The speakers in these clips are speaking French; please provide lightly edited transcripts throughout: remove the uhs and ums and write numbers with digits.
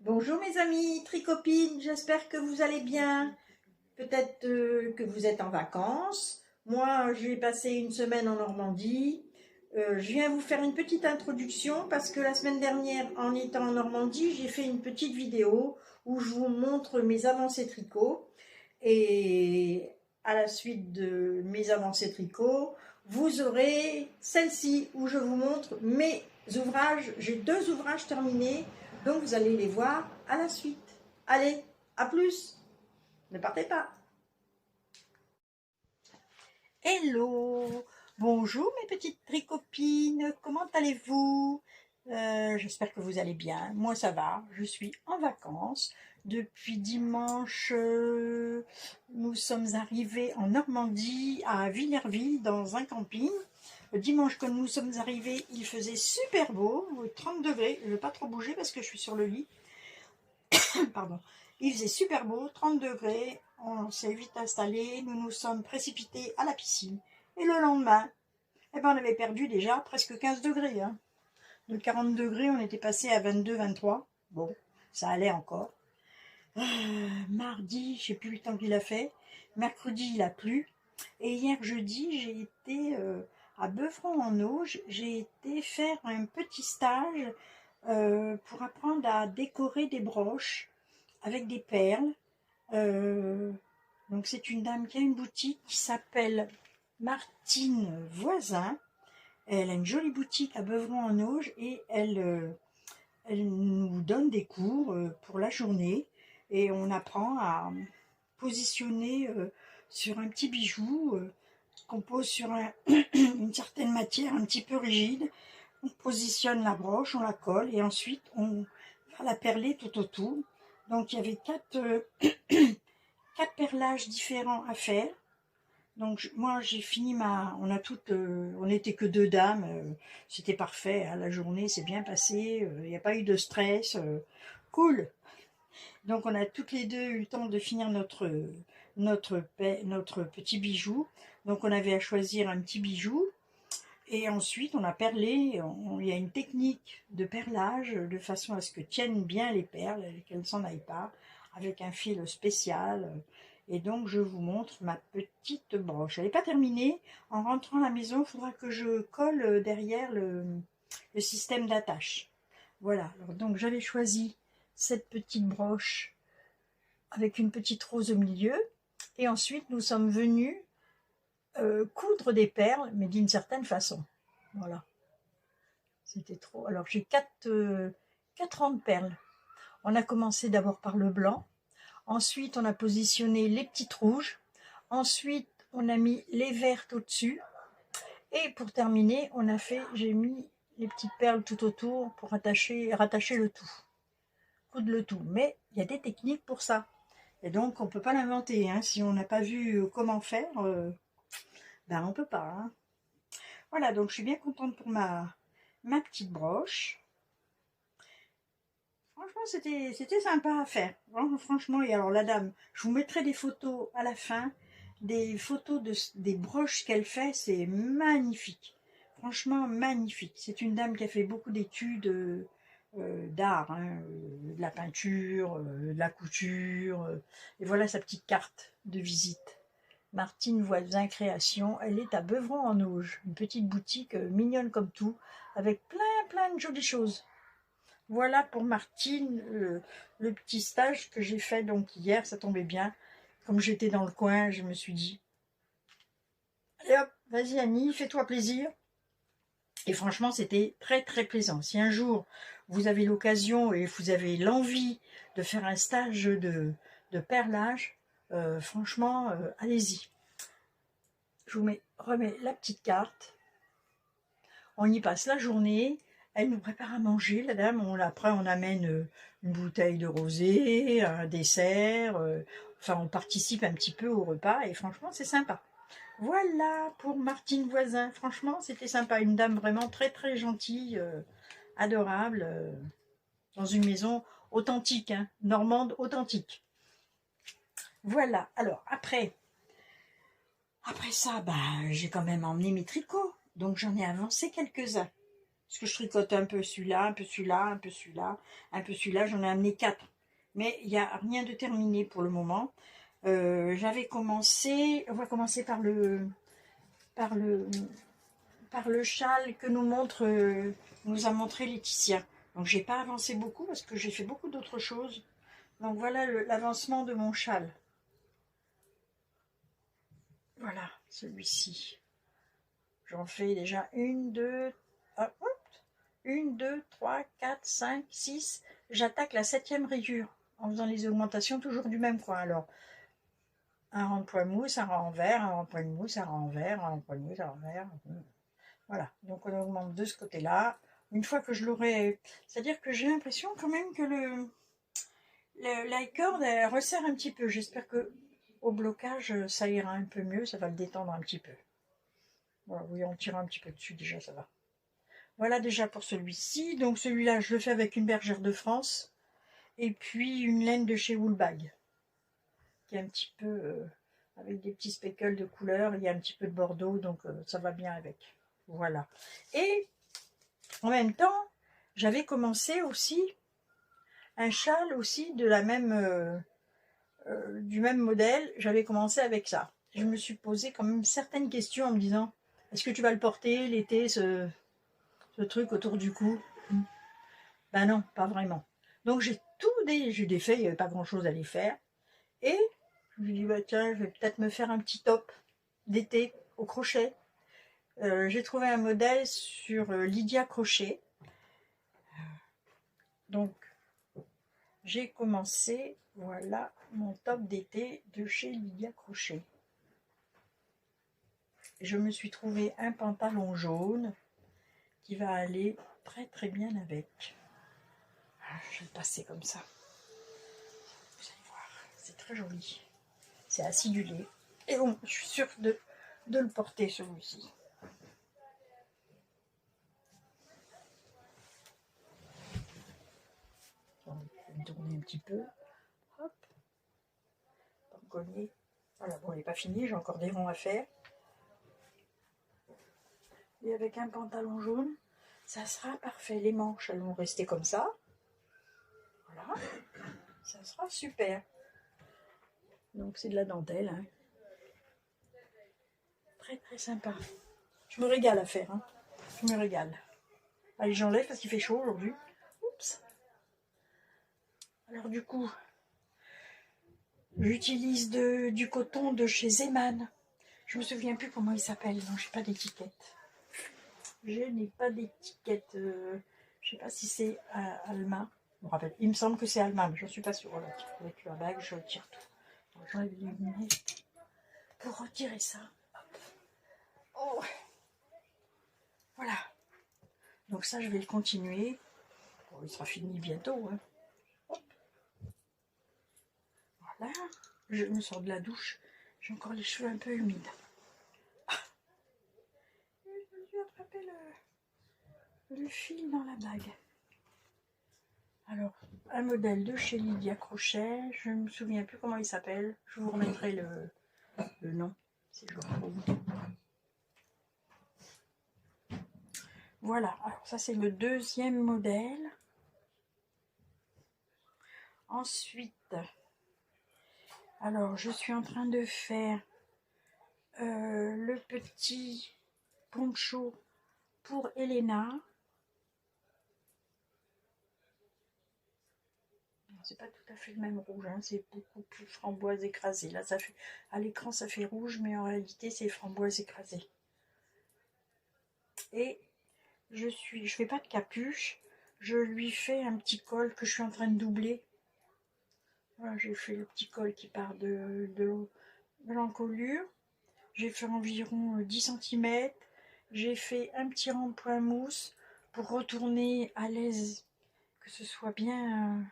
Bonjour mes amis, tricopines, j'espère que vous allez bien. Peut-être que vous êtes en vacances. Moi, j'ai passé une semaine en Normandie. Je viens vous faire une petite introduction parce que la semaine dernière, en étant en Normandie, j'ai fait une petite vidéo où je vous montre mes avancées tricot. Et à la suite de mes avancées tricot, vous aurez celle-ci où je vous montre mes ouvrages. J'ai 2 ouvrages terminés, donc vous allez les voir à la suite. Allez, à plus, ne partez pas. Hello, bonjour mes petites tricopines, comment allez-vous? J'espère que vous allez bien. Moi ça va, je suis en vacances. Depuis dimanche, nous sommes arrivés en Normandie, à Villerville, dans un camping. Le dimanche, quand nous sommes arrivés, il faisait super beau, 30 degrés. Je ne vais pas trop bouger parce que je suis sur le lit. Pardon. Il faisait super beau, 30 degrés. On s'est vite installé. Nous nous sommes précipités à la piscine. Et le lendemain, eh ben, on avait perdu déjà presque 15 degrés. Hein. De 40 degrés, on était passé à 22, 23. Bon, ça allait encore. Mardi, je sais plus le temps qu'il a fait. Mercredi, il a plu. Et hier jeudi, j'ai été à Beuvron-en-Auge. J'ai été faire un petit stage pour apprendre à décorer des broches avec des perles. Donc c'est une dame qui a une boutique qui s'appelle Martine Voisin. Elle a une jolie boutique à Beuvron-en-Auge et elle nous donne des cours pour la journée et on apprend à positionner sur un petit bijou qu'on pose sur une certaine matière un petit peu rigide. On positionne la broche, on la colle et ensuite on va la perler tout autour. Donc il y avait 4 perlages différents à faire. Donc moi j'ai fini on n'était que 2 dames, c'était parfait, hein, la journée s'est bien passée, il n'y a pas eu de stress, cool. Donc on a toutes les deux eu le temps de finir notre petit bijou. Donc on avait à choisir un petit bijou et ensuite on a perlé, il y a une technique de perlage de façon à ce que tiennent bien les perles, qu'elles ne s'en aillent pas, avec un fil spécial. Et donc je vous montre ma petite broche. Elle n'est pas terminée. En rentrant à la maison, il faudra que je colle derrière le système d'attache. Voilà, alors donc j'avais choisi cette petite broche avec une petite rose au milieu. Et ensuite nous sommes venus coudre des perles, mais d'une certaine façon. Voilà, c'était trop. Alors j'ai 4 rangs de perles. On a commencé d'abord par le blanc. Ensuite, on a positionné les petites rouges. Ensuite, on a mis les vertes au-dessus. Et pour terminer, j'ai mis les petites perles tout autour pour rattacher le tout, coudre le tout. Mais il y a des techniques pour ça. Et donc, on ne peut pas l'inventer. Hein. Si on n'a pas vu comment faire, ben on ne peut pas. Hein. Voilà, donc je suis bien contente pour ma petite broche. Franchement, c'était sympa à faire. Franchement, et alors la dame, je vous mettrai des photos à la fin, des photos des broches qu'elle fait, c'est magnifique. Franchement, magnifique. C'est une dame qui a fait beaucoup d'études d'art, hein, de la peinture, de la couture. Et voilà sa petite carte de visite. Martine Voisin Création, elle est à Beuvron-en-Auge, une petite boutique mignonne comme tout, avec plein de jolies choses. Voilà pour Martine, le petit stage que j'ai fait donc hier, ça tombait bien. Comme j'étais dans le coin, je me suis dit, allez hop, vas-y Annie, fais-toi plaisir. Et franchement, c'était très plaisant. Si un jour, vous avez l'occasion et vous avez l'envie de faire un stage de perlage, franchement, allez-y. Je vous remets la petite carte. On y passe la journée. Elle nous prépare à manger, la dame. Après, on amène une bouteille de rosé, un dessert. Enfin, on participe un petit peu au repas et franchement, c'est sympa. Voilà pour Martine Voisin. Franchement, c'était sympa. Une dame vraiment très gentille, adorable, dans une maison authentique, hein, normande authentique. Voilà. Alors, après ça, bah, j'ai quand même emmené mes tricots. Donc, j'en ai avancé quelques-uns. Parce que je tricote un peu celui-là, un peu celui-là, un peu celui-là, un peu celui-là. J'en ai amené 4. Mais il n'y a rien de terminé pour le moment. J'avais commencé, on va commencer par le, par le châle que nous a montré Laetitia. Donc j'ai pas avancé beaucoup parce que j'ai fait beaucoup d'autres choses. Donc voilà l'avancement de mon châle. Voilà, celui-ci. J'en fais déjà une, deux, ah, une, deux, trois, quatre, cinq, six. J'attaque la 7e rayure en faisant les augmentations toujours du même coin. Alors, un rang de point mousse, un rang en vert, un rang de point de mousse, un rang en vert, un rang de point de mousse, un rang en vert. Voilà, donc on augmente de ce côté-là. Une fois que je l'aurai, c'est-à-dire que j'ai l'impression quand même que la corde elle resserre un petit peu. J'espère que au blocage ça ira un peu mieux, ça va le détendre un petit peu. Voilà, oui, on tire un petit peu dessus déjà, ça va. Voilà déjà pour celui-ci. Donc celui-là, je le fais avec une bergère de France et puis une laine de chez Woolbag, qui est un petit peu avec des petits speckles de couleur. Il y a un petit peu de bordeaux, donc ça va bien avec. Voilà. Et en même temps, j'avais commencé aussi un châle aussi de la même du même modèle. J'avais commencé avec ça. Je me suis posé quand même certaines questions en me disant, est-ce que tu vas le porter l'été, ce truc autour du cou? Ben non, pas vraiment. Donc j'ai défait, il n'y avait pas grand chose à les faire. Et je me dis, bah tiens, je vais peut-être me faire un petit top d'été au crochet. J'ai trouvé un modèle sur Lydia Crochet. Donc j'ai commencé, voilà mon top d'été de chez Lydia Crochet. Je me suis trouvé un pantalon jaune qui va aller très très bien avec. Je vais le passer comme ça. Vous allez voir, c'est très joli. C'est acidulé. Et bon, je suis sûre de le porter celui-ci. On va tourner un petit peu. Hop. Pas me cogner. Voilà, bon, il n'est pas fini, j'ai encore des ronds à faire. Et avec un pantalon jaune, ça sera parfait. Les manches, elles vont rester comme ça. Voilà. Ça sera super. Donc c'est de la dentelle. Hein. Très très sympa. Je me régale à faire. Hein. Je me régale. Allez, j'enlève parce qu'il fait chaud aujourd'hui. Oups. Alors du coup, j'utilise du coton de chez Zeman. Je me souviens plus comment il s'appelle. Non, j'ai pas d'étiquette. Je n'ai pas d'étiquette. Je sais pas si c'est Alma. Je me rappelle. Il me semble que c'est Alma, mais je ne suis pas sûre. Voilà, avec la bague, je retire tout. J'enlève les lunettes pour retirer ça. Hop. Oh. Voilà. Donc ça, je vais le continuer. Bon, il sera fini bientôt. Hein. Hop. Voilà. Je me sors de la douche. J'ai encore les cheveux un peu humides. Ah. Je me suis attrapé le fil dans la bague. Alors, un modèle de chez Lydia Crochet. Je ne me souviens plus comment il s'appelle. Je vous remettrai le nom si je le retrouve. Voilà, alors ça c'est le deuxième modèle. Ensuite, alors je suis en train de faire le petit poncho pour Elena. C'est pas tout à fait le même rouge, hein, c'est beaucoup plus framboise écrasée. Là, ça fait, à l'écran ça fait rouge, mais en réalité c'est framboise écrasée. Et je fais pas de capuche, je lui fais un petit col que je suis en train de doubler. Voilà, j'ai fait le petit col qui part de l'encolure. J'ai fait environ 10 cm. J'ai fait un petit rang de point mousse pour retourner à l'aise, que ce soit bien.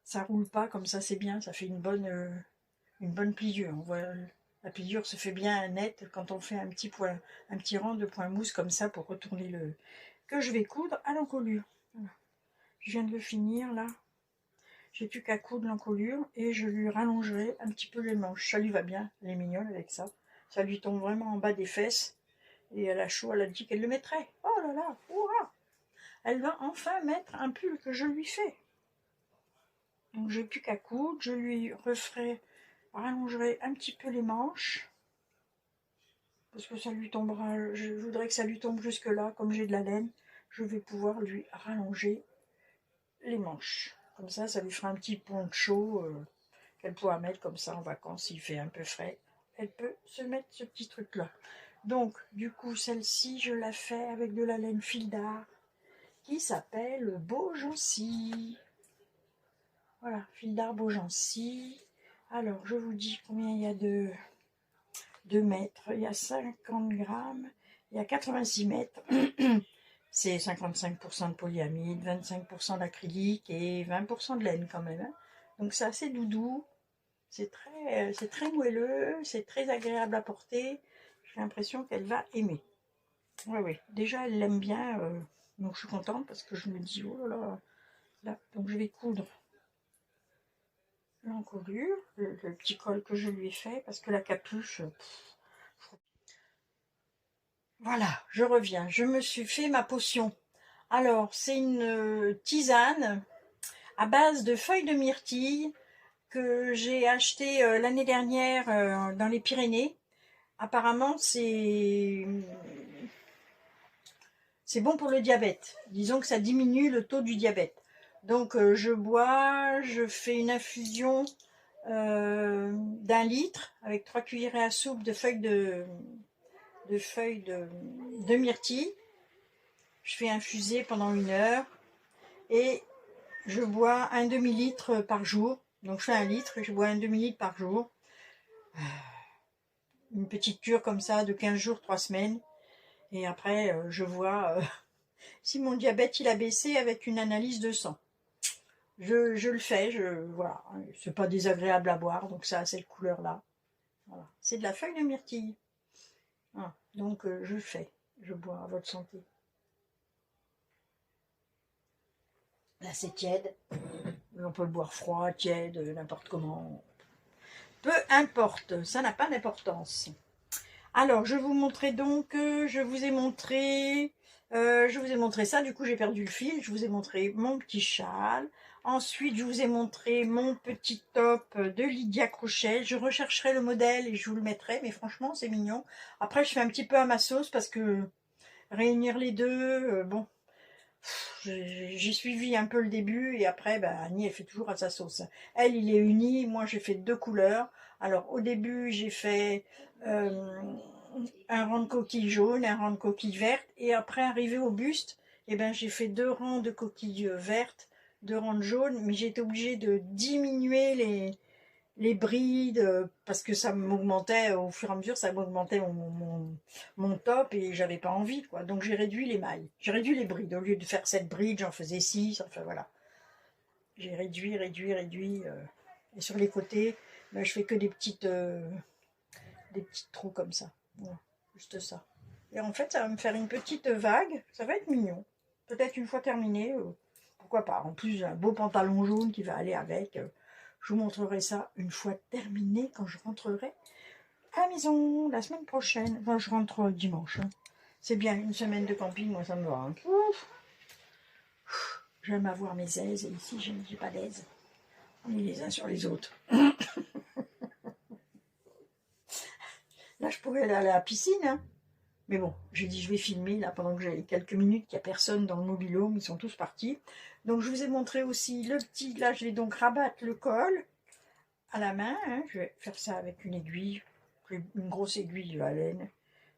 Ça roule pas comme ça, c'est bien. Ça fait une bonne pliure. On voit, la pliure se fait bien nette quand on fait un petit rang de point mousse comme ça pour retourner que je vais coudre à l'encolure. Voilà. Je viens de le finir là. J'ai plus qu'à coudre l'encolure et je lui rallongerai un petit peu les manches. Ça lui va bien, elle est mignonne avec ça. Ça lui tombe vraiment en bas des fesses. Et elle a chaud, elle a dit qu'elle le mettrait. Oh là là là, ouah, elle va enfin mettre un pull que je lui fais. Donc j'ai plus qu'à coudre, je lui rallongerai un petit peu les manches. Parce que ça lui tombera, je voudrais que ça lui tombe jusque là, comme j'ai de la laine, je vais pouvoir lui rallonger les manches. Comme ça lui fera un petit poncho qu'elle pourra mettre comme ça en vacances s'il fait un peu frais. Elle peut se mettre ce petit truc là. Donc du coup celle-ci je la fais avec de la laine fil d'art qui s'appelle Beaugency. Voilà, fil d'art Beaugency. Alors je vous dis combien il y a de mètres. Il y a 50 grammes, il y a 86 mètres. C'est 55% de polyamide, 25% d'acrylique et 20% de laine quand même. Hein. Donc c'est assez doudou, c'est très moelleux, c'est très agréable à porter. J'ai l'impression qu'elle va aimer. Oui, oui. Déjà elle l'aime bien, donc je suis contente parce que je me dis, oh là là, là. Donc je vais coudre l'encolure, le petit col que je lui ai fait, parce que la capuche... Voilà, je reviens. Je me suis fait ma potion. Alors, c'est une tisane à base de feuilles de myrtille que j'ai acheté l'année dernière dans les Pyrénées. Apparemment, c'est bon pour le diabète. Disons que ça diminue le taux du diabète. Donc, je fais une infusion d'1 litre avec 3 cuillerées à soupe de feuilles de myrtille. Je fais infuser pendant 1 heure et je bois un demi-litre par jour. Donc je fais 1 litre et je bois un demi-litre par jour. Une petite cure comme ça de 15 jours, 3 semaines. Et après, je vois si mon diabète il a baissé avec une analyse de sang. Je le fais, voilà. C'est pas désagréable à boire, donc ça a cette couleur-là. Voilà. C'est de la feuille de myrtille. Voilà. Donc je le fais. Je bois à votre santé. Là, c'est tiède. On peut le boire froid, tiède, n'importe comment. Peu importe, ça n'a pas d'importance. Alors, je vous montrais donc, je vous ai montré ça, du coup j'ai perdu le fil. Je vous ai montré mon petit châle. Ensuite, je vous ai montré mon petit top de Lydia Crochet. Je rechercherai le modèle et je vous le mettrai, mais franchement, c'est mignon. Après, je fais un petit peu à ma sauce parce que réunir les deux, bon... J'ai suivi un peu le début et après Annie elle fait toujours à sa sauce. Elle il est uni, moi j'ai fait 2 couleurs. Alors au début j'ai fait un rang de coquille jaune, un rang de coquille verte et après arrivé au buste j'ai fait 2 rangs de coquilles vertes, 2 rangs de jaune, mais j'ai été obligée de diminuer les brides parce que ça m'augmentait au fur et à mesure, ça m'augmentait mon top et j'avais pas envie quoi. Donc j'ai réduit les mailles, j'ai réduit les brides. Au lieu de faire 7 brides, j'en faisais 6, enfin voilà. J'ai réduit et sur les côtés, je fais que des petites trous comme ça. Voilà, juste ça. Et en fait, ça va me faire une petite vague, ça va être mignon. Peut-être une fois terminé, pourquoi pas. En plus, j'ai un beau pantalon jaune qui va aller avec. Je vous montrerai ça une fois terminé quand je rentrerai à la maison la semaine prochaine. Enfin, je rentre dimanche. Hein. C'est bien, une semaine de camping, moi ça me va. Hein. J'aime avoir mes aises et ici je n'ai pas d'aise. On est les uns sur les autres. Là, je pourrais aller à la piscine. Hein. Mais bon, j'ai dit je vais filmer là pendant que j'ai quelques minutes, qu'il n'y a personne dans le mobil-home, ils sont tous partis. Donc je vous ai montré aussi le petit, là je vais donc rabattre le col à la main, hein. Je vais faire ça avec une aiguille, une grosse aiguille de laine,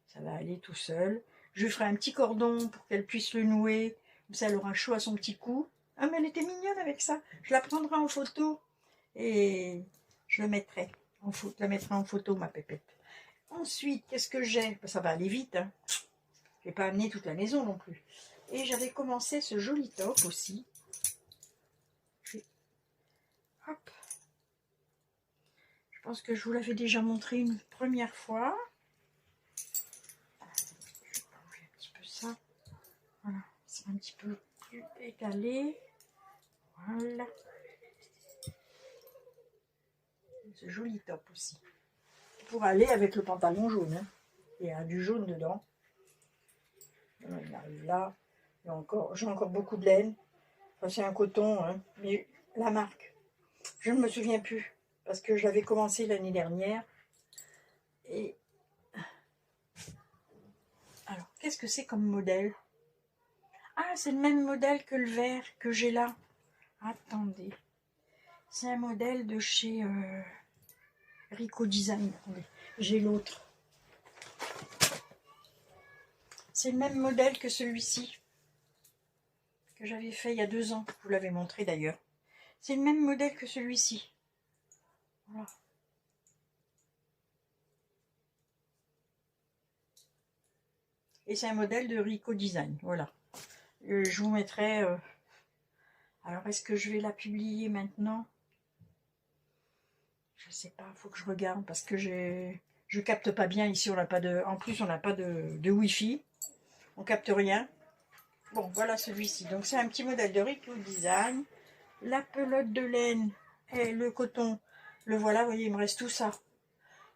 ça va aller tout seul. Je ferai un petit cordon pour qu'elle puisse le nouer, comme ça elle aura chaud à son petit cou. Ah mais elle était mignonne avec ça, je la prendrai en photo et je le mettrai en photo, la mettrai en photo ma pépette. Ensuite, qu'est-ce que j'ai? Ça va aller vite, hein. Je vais pas amener toute la maison non plus. Et j'avais commencé ce joli top aussi. Hop. Je pense que je vous l'avais déjà montré une première fois. Je vais enlever un petit peu ça. Voilà, c'est un petit peu plus étalé. Voilà. Ce joli top aussi. Pour aller avec le pantalon jaune. Hein. Il y a du jaune dedans. Il arrive là. J'ai encore beaucoup de laine. Enfin, c'est un coton, hein, mais la marque, je ne me souviens plus. Parce que je l'avais commencé l'année dernière. Et alors, qu'est-ce que c'est comme modèle? Ah, c'est le même modèle que le vert que j'ai là. Attendez. C'est un modèle de chez Rico Design. Attendez, j'ai l'autre. C'est le même modèle que celui-ci. Que j'avais fait il y a 2 ans. Je vous l'avais montré d'ailleurs. C'est le même modèle que celui-ci. Voilà. Et c'est un modèle de Rico Design. Voilà. Je vous mettrai... alors, est-ce que je vais la publier maintenant? Je sais pas, il faut que je regarde parce que je capte pas bien ici. On n'a pas de... En plus, on n'a pas de Wi-Fi. On capte rien. Bon, voilà celui-ci. Donc, c'est un petit modèle de Rico Design. La pelote de laine et le coton, le voilà. Vous voyez, il me reste tout ça.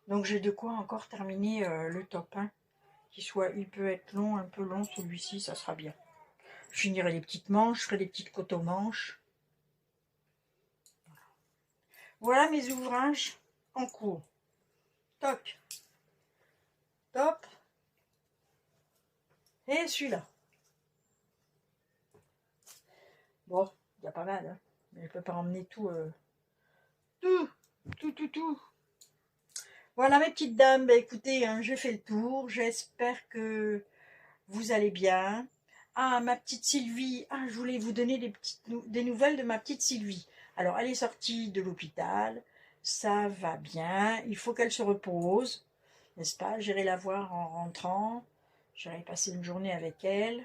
Donc, j'ai de quoi encore terminer le top. Hein. Il peut être long, un peu long. Celui-ci, ça sera bien. Je finirai les petites manches, je ferai des petites côtes aux manches. Voilà mes ouvrages en cours. Toc. Top. Et celui-là. Bon, il y a pas mal, hein. Mais je ne peux pas emmener tout. Tout. Voilà mes petites dames. Bah, écoutez, hein, je fais le tour. J'espère que vous allez bien. Ah, ma petite Sylvie. Ah, je voulais vous donner des nouvelles de ma petite Sylvie. Alors, elle est sortie de l'hôpital. Ça va bien. Il faut qu'elle se repose. N'est-ce pas? J'irai la voir en rentrant. J'irai passer une journée avec elle.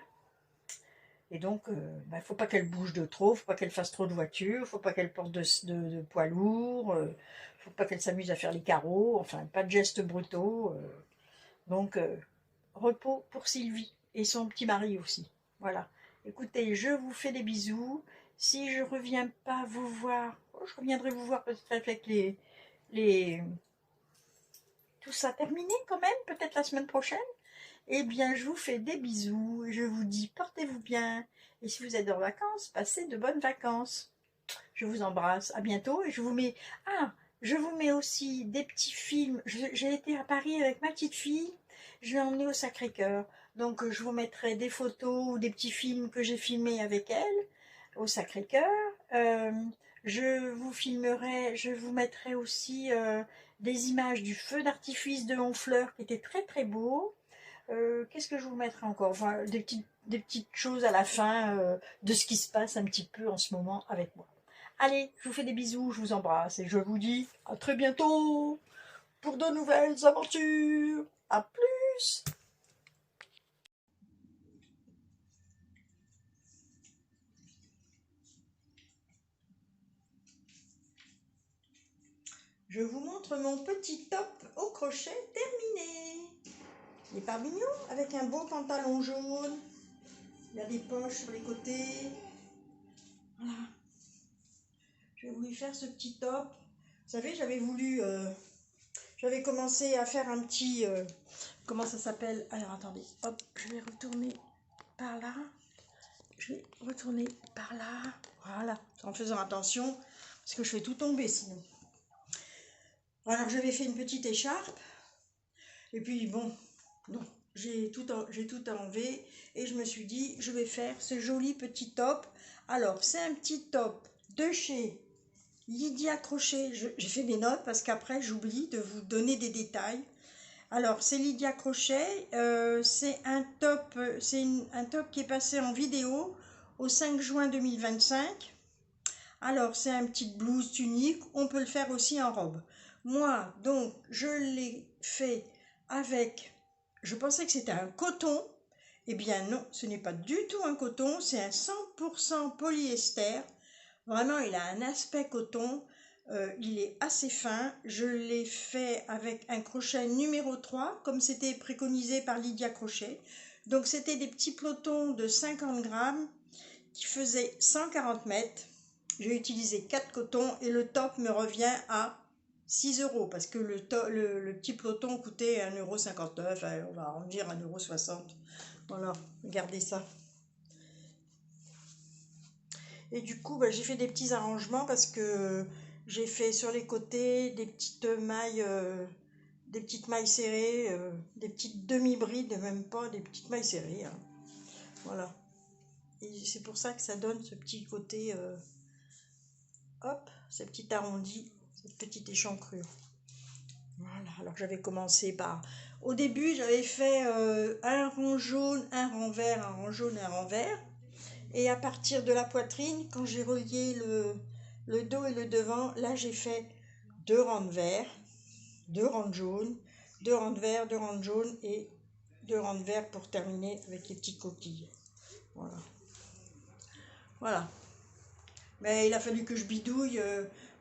Et donc, bah, faut pas qu'elle bouge de trop, faut pas qu'elle fasse trop de voitures, faut pas qu'elle porte de poids lourds, faut pas qu'elle s'amuse à faire les carreaux, enfin, pas de gestes brutaux. Donc, repos pour Sylvie et son petit mari aussi. Voilà. Écoutez, je vous fais des bisous. Si je reviens pas vous voir, je reviendrai vous voir peut-être avec les... tout ça terminé quand même, peut-être la semaine prochaine. Eh bien, je vous fais des bisous. Je vous dis, portez-vous bien. Et si vous êtes en vacances, passez de bonnes vacances. Je vous embrasse. À bientôt. Et je vous mets... Ah, je vous mets aussi des petits films. J'ai été à Paris avec ma petite fille. Je l'ai emmenée au Sacré-Cœur. Donc, je vous mettrai des photos ou des petits films que j'ai filmés avec elle au Sacré-Cœur. Je vous mettrai aussi des images du feu d'artifice de Honfleur qui était très très beau. Qu'est-ce que je vous mettrai encore? Enfin, des petites choses à la fin de ce qui se passe un petit peu en ce moment avec moi. Allez, je vous fais des bisous, je vous embrasse et je vous dis à très bientôt pour de nouvelles aventures. À plus! Je vous montre mon petit top au crochet terminé. Il n'est pas mignon avec un beau pantalon jaune. Il y a des poches sur les côtés. Voilà. Je vais vous y faire ce petit top. Vous savez, j'avais commencé à faire un petit... comment ça s'appelle? Alors, attendez. Hop, je vais retourner par là. Je vais retourner par là. Voilà. En faisant attention, parce que je fais tout tomber sinon. Alors, j'avais fait une petite écharpe. Et puis, bon, non. J'ai tout enlevé. Et je me suis dit, je vais faire ce joli petit top. Alors, c'est un petit top de chez Lydia Crochet. J'ai fait mes notes parce qu'après, j'oublie de vous donner des détails. Alors, c'est Lydia Crochet, c'est un top qui est passé en vidéo au 5 juin 2025. Alors, c'est un petit blouse tunique, on peut le faire aussi en robe. Moi, donc, je l'ai fait avec, je pensais que c'était un coton. Eh bien non, ce n'est pas du tout un coton, c'est un 100% polyester. Vraiment, il a un aspect coton. Il est assez fin. Je l'ai fait avec un crochet numéro 3, comme c'était préconisé par Lydia Crochet. Donc, c'était des petits pelotons de 50 grammes qui faisaient 140 mètres. J'ai utilisé 4 cotons et le top me revient à 6 euros parce que le petit peloton coûtait 1,59 €, on va en dire 1,60 €. Voilà, regardez ça. Et du coup, bah, j'ai fait des petits arrangements parce que j'ai fait sur les côtés des petites mailles serrées, des petites demi-brides, même pas des petites mailles serrées, hein. Voilà. Et c'est pour ça que ça donne ce petit côté, hop, ce petit arrondi, cette petite échancrure. Voilà, alors j'avais commencé par... Au début, j'avais fait un rang jaune, un rang vert, un rang jaune, un rang vert. Et à partir de la poitrine, quand j'ai relié le dos et le devant, là j'ai fait 2 rangs de vert, 2 rangs de jaune, 2 rangs de vert, 2 rangs de jaune et 2 rangs de vert pour terminer avec les petites coquilles. Voilà. Voilà. Mais il a fallu que je bidouille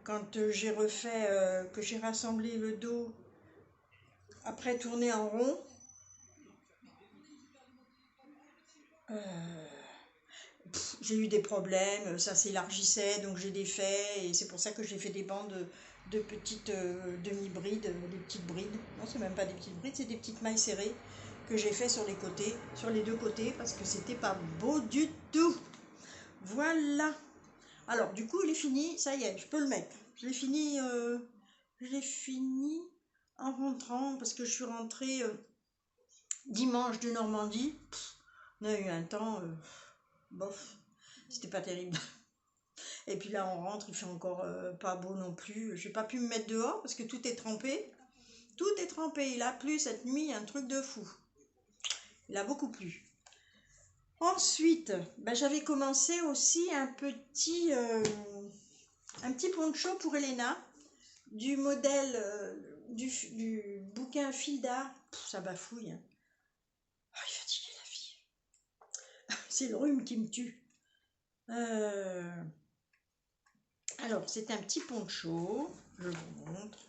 quand j'ai refait, que j'ai rassemblé le dos après tourner en rond. J'ai eu des problèmes, ça s'élargissait, donc j'ai défait, et c'est pour ça que j'ai fait des bandes de petites demi-brides, des petites brides. Non, c'est même pas des petites brides, c'est des petites mailles serrées que j'ai fait sur les côtés, sur les deux côtés, parce que c'était pas beau du tout. Voilà. Alors, du coup, il est fini, ça y est, je peux le mettre. Je l'ai fini en rentrant, parce que je suis rentrée dimanche de Normandie. On a eu un temps, bof, c'était pas terrible. Et puis là, on rentre, il fait encore pas beau non plus. J'ai pas pu me mettre dehors parce que tout est trempé. Tout est trempé. Il a plu cette nuit, un truc de fou. Il a beaucoup plu. Ensuite, ben, j'avais commencé aussi un petit poncho pour Elena du modèle du bouquin Filda. Ça bafouille, hein. Oh, il est fatigué la fille. C'est le rhume qui me tue. Alors, c'est un petit poncho. Je vous montre.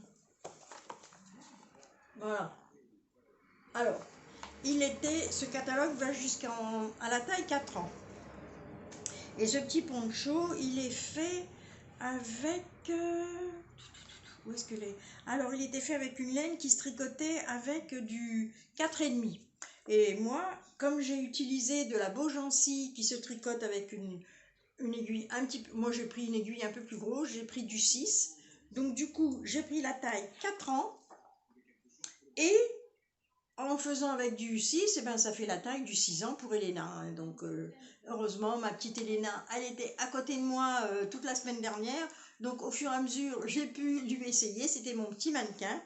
Voilà. Alors, ce catalogue va jusqu'à la taille 4 ans. Et ce petit poncho, il est fait avec... où est-ce que les... Alors, il était fait avec une laine qui se tricotait avec du 4,5. Et moi, comme j'ai utilisé de la Beaugency qui se tricote avec une aiguille un petit peu... Moi, j'ai pris une aiguille un peu plus grosse, j'ai pris du 6. Donc, du coup, j'ai pris la taille 4 ans. Et en faisant avec du 6, eh ben, ça fait la taille du 6 ans pour Elena. Donc, heureusement, ma petite Elena, elle était à côté de moi toute la semaine dernière. Donc, au fur et à mesure, j'ai pu lui essayer. C'était mon petit mannequin.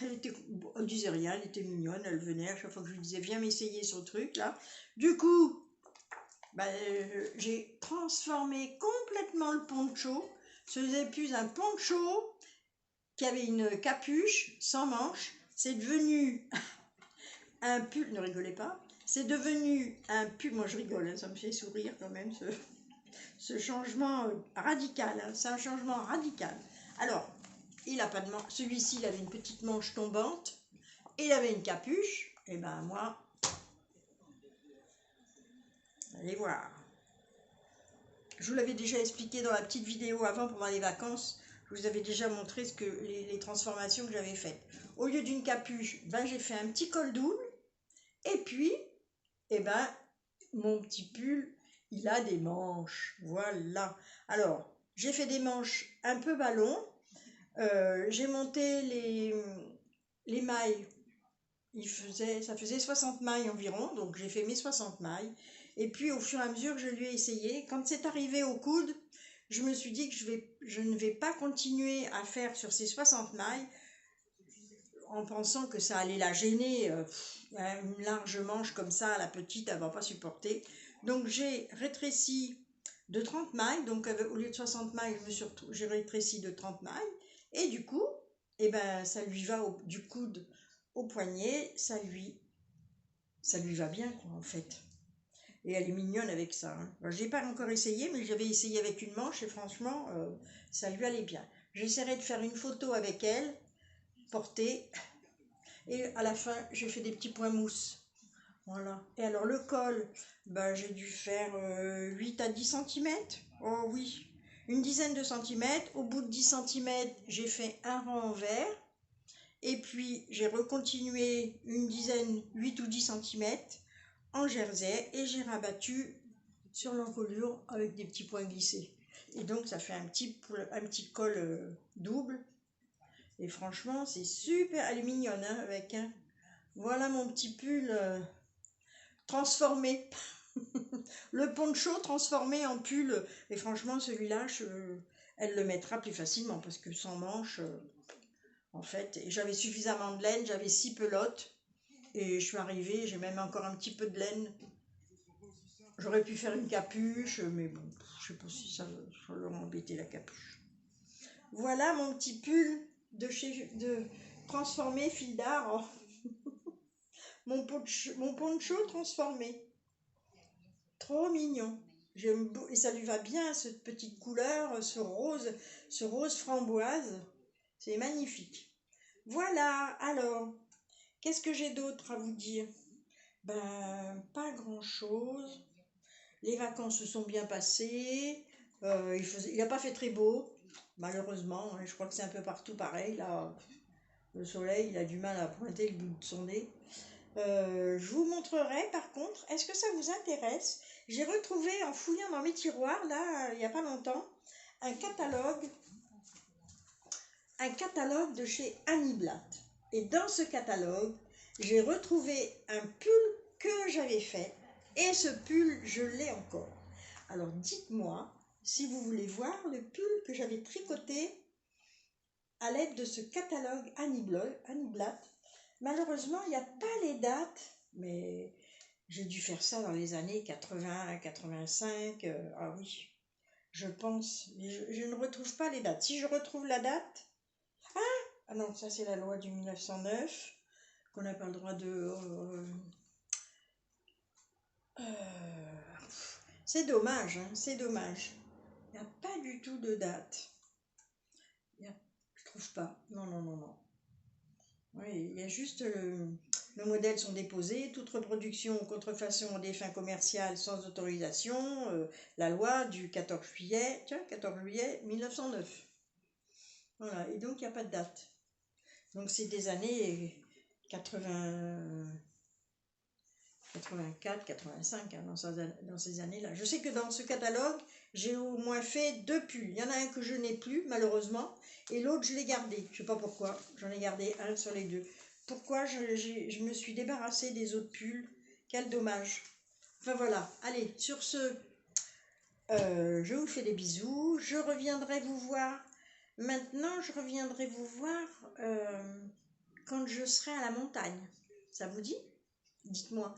Elle disait rien, elle était mignonne. Elle venait à chaque fois que je lui disais, viens m'essayer sur le truc, là. Du coup, ben, j'ai transformé complètement le poncho. Ce n'est plus un poncho qui avait une capuche sans manches. C'est devenu un pull, ne rigolez pas, c'est devenu un pull, moi je rigole, hein, ça me fait sourire quand même ce changement radical, hein, c'est un changement radical. Alors, il a pas de manche, celui-ci il avait une petite manche tombante, et il avait une capuche, et ben moi, allez voir. Je vous l'avais déjà expliqué dans la petite vidéo avant pendant les vacances, je vous avais déjà montré les transformations que j'avais faites. Au lieu d'une capuche, ben, j'ai fait un petit col double, et puis, eh ben, mon petit pull, il a des manches. Voilà. Alors, j'ai fait des manches un peu ballon. J'ai monté les mailles. Ça faisait 60 mailles environ. Donc, j'ai fait mes 60 mailles. Et puis, au fur et à mesure, je lui ai essayé. Quand c'est arrivé au coude, je me suis dit que je ne vais pas continuer à faire sur ces 60 mailles en pensant que ça allait la gêner, une large manche comme ça, la petite, elle ne va pas supporter. Donc j'ai rétréci de 30 mailles, donc au lieu de 60 mailles, j'ai rétréci de 30 mailles, et du coup, eh ben, ça lui va du coude au poignet, ça lui va bien, quoi, en fait. Et elle est mignonne avec ça, hein. Je n'ai pas encore essayé, mais j'avais essayé avec une manche, et franchement, ça lui allait bien. J'essaierai de faire une photo avec elle, portée, et à la fin j'ai fait des petits points mousse. Voilà. Et alors le col, ben, j'ai dû faire 8 à 10 cm. Oh oui, une dizaine de centimètres. Au bout de 10 cm, j'ai fait un rang en vert. Et puis j'ai recontinué une dizaine, 8 ou 10 cm. en jersey et j'ai rabattu sur l'encolure avec des petits points glissés. Et donc ça fait un petit col double. Et franchement, c'est super. Elle est mignonne hein, avec. Hein. Voilà mon petit pull transformé. Le poncho transformé en pull. Et franchement, celui-là, elle le mettra plus facilement parce que sans manche, en fait, j'avais suffisamment de laine, j'avais 6 pelotes. Et je suis arrivée, j'ai même encore un petit peu de laine. J'aurais pu faire une capuche, mais bon, je sais pas si ça leur embêter la capuche. Voilà mon petit pull de transformé fil d'art. mon poncho transformé. Trop mignon. Et ça lui va bien, cette petite couleur, ce rose framboise. C'est magnifique. Voilà, alors, qu'est-ce que j'ai d'autre à vous dire? Ben, pas grand-chose. Les vacances se sont bien passées. Il n'a pas fait très beau, malheureusement. Hein, je crois que c'est un peu partout pareil. Là, le soleil, il a du mal à pointer le bout de son nez. Je vous montrerai par contre, est-ce que ça vous intéresse? J'ai retrouvé en fouillant dans mes tiroirs, là, il n'y a pas longtemps, un catalogue de chez Annie Blatt. Et dans ce catalogue, j'ai retrouvé un pull que j'avais fait. Et ce pull, je l'ai encore. Alors dites-moi si vous voulez voir le pull que j'avais tricoté à l'aide de ce catalogue Annie Blatt. Malheureusement, il n'y a pas les dates, mais j'ai dû faire ça dans les années 80, 85. Ah oui, je pense. Mais je ne retrouve pas les dates. Si je retrouve la date... Ah non, ça c'est la loi du 1909, qu'on n'a pas le droit de... c'est dommage, hein, c'est dommage. Il n'y a pas du tout de date. Je trouve pas. Non. Oui, il y a juste nos modèles sont déposés, toute reproduction ou contrefaçon à des fins commerciales sans autorisation, la loi du 14 juillet 1909. Voilà, et donc il n'y a pas de date. Donc c'est des années 84, 85, hein, dans ces années-là. Je sais que dans ce catalogue, j'ai au moins fait 2 pulls. Il y en a un que je n'ai plus, malheureusement, et l'autre, je l'ai gardé. Je ne sais pas pourquoi, j'en ai gardé un sur les 2. Pourquoi je me suis débarrassée des autres pulls? Quel dommage. Enfin voilà, allez, sur ce, je vous fais des bisous. Je reviendrai vous voir. Maintenant, je reviendrai vous voir quand je serai à la montagne. Ça vous dit? Dites-moi.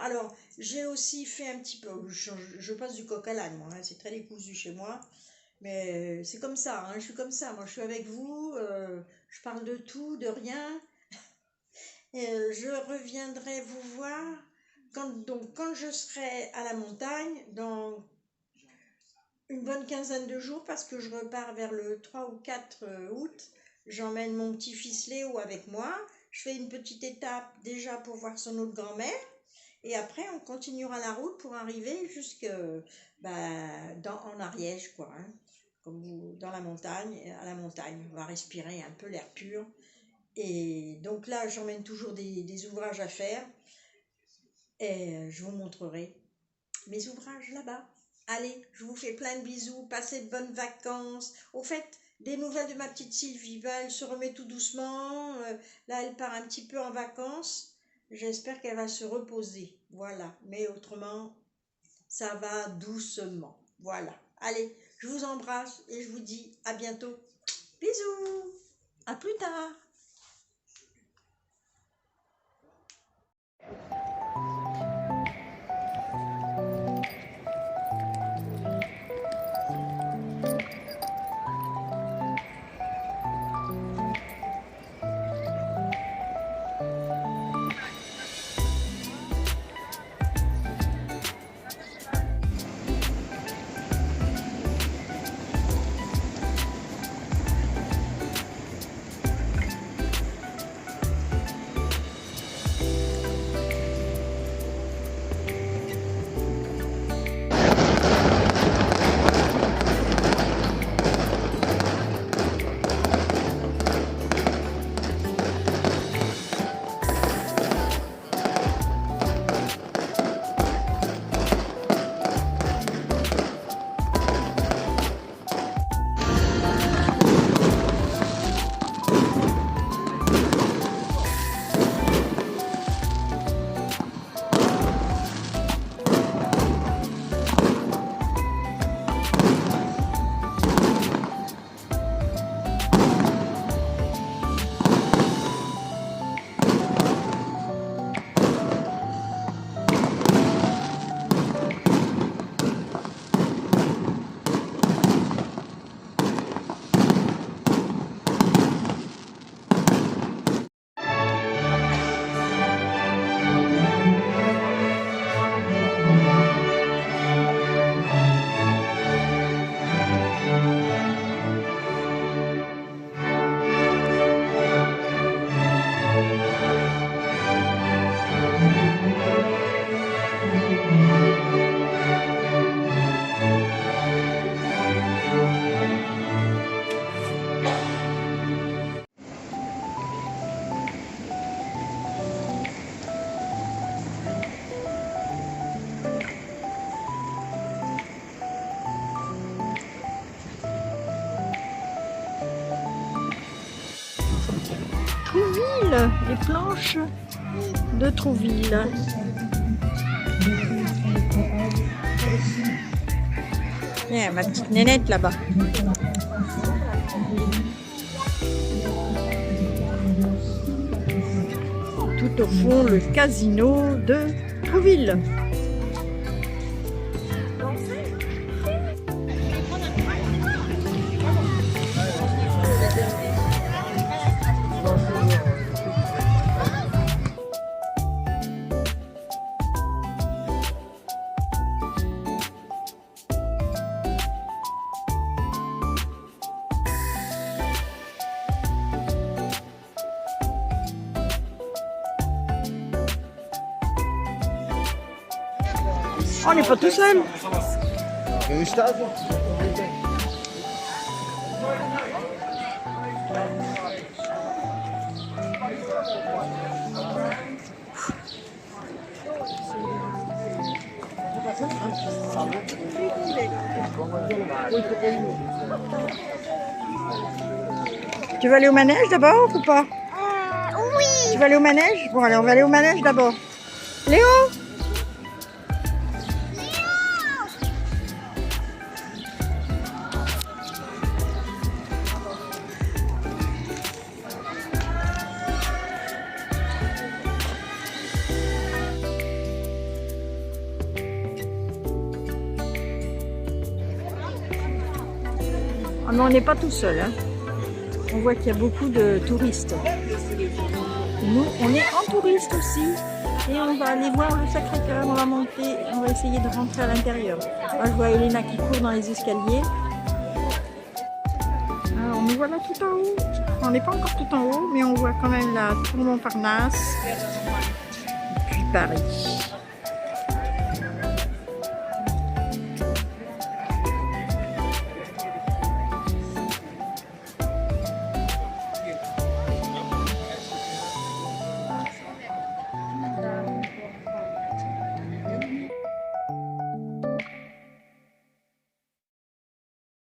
Alors, j'ai aussi fait un petit peu... Je passe du coq à l'âne, moi. Hein, c'est très décousu chez moi. Mais c'est comme ça. Hein, je suis comme ça. Moi, je suis avec vous. Je parle de tout, de rien. Et, je reviendrai vous voir quand je serai à la montagne, dans une bonne quinzaine de jours, parce que je repars vers le 3 ou 4 août. J'emmène mon petit-fils Léo avec moi. Je fais une petite étape déjà pour voir son autre grand-mère. Et après, on continuera la route pour arriver en Ariège, quoi. Hein, comme vous, dans la montagne, à la montagne. On va respirer un peu l'air pur. Et donc là, j'emmène toujours des ouvrages à faire. Et je vous montrerai mes ouvrages là-bas. Allez, je vous fais plein de bisous. Passez de bonnes vacances. Au fait... Des nouvelles de ma petite Sylvie, elle se remet tout doucement, là elle part un petit peu en vacances, j'espère qu'elle va se reposer, voilà, mais autrement, ça va doucement, voilà. Allez, je vous embrasse et je vous dis à bientôt, bisous, à plus tard. Trouville, les planches de Trouville. Yeah, ma petite nénette là-bas. Tout au fond, le casino de Trouville. On n'est pas tout seul. Tu vas aller au manège d'abord ou pas? Oui. Tu vas aller au manège? Bon, allez, on va aller au manège d'abord. Léo? Ah, mais on n'est pas tout seul, hein. On voit qu'il y a beaucoup de touristes. Nous, on est en touriste aussi. Et on va aller voir le Sacré-Cœur. On va monter, on va essayer de rentrer à l'intérieur. Là, je vois Elena qui court dans les escaliers. Alors, nous voilà tout en haut. On n'est pas encore tout en haut, mais on voit quand même la Tour Montparnasse. Et puis Paris.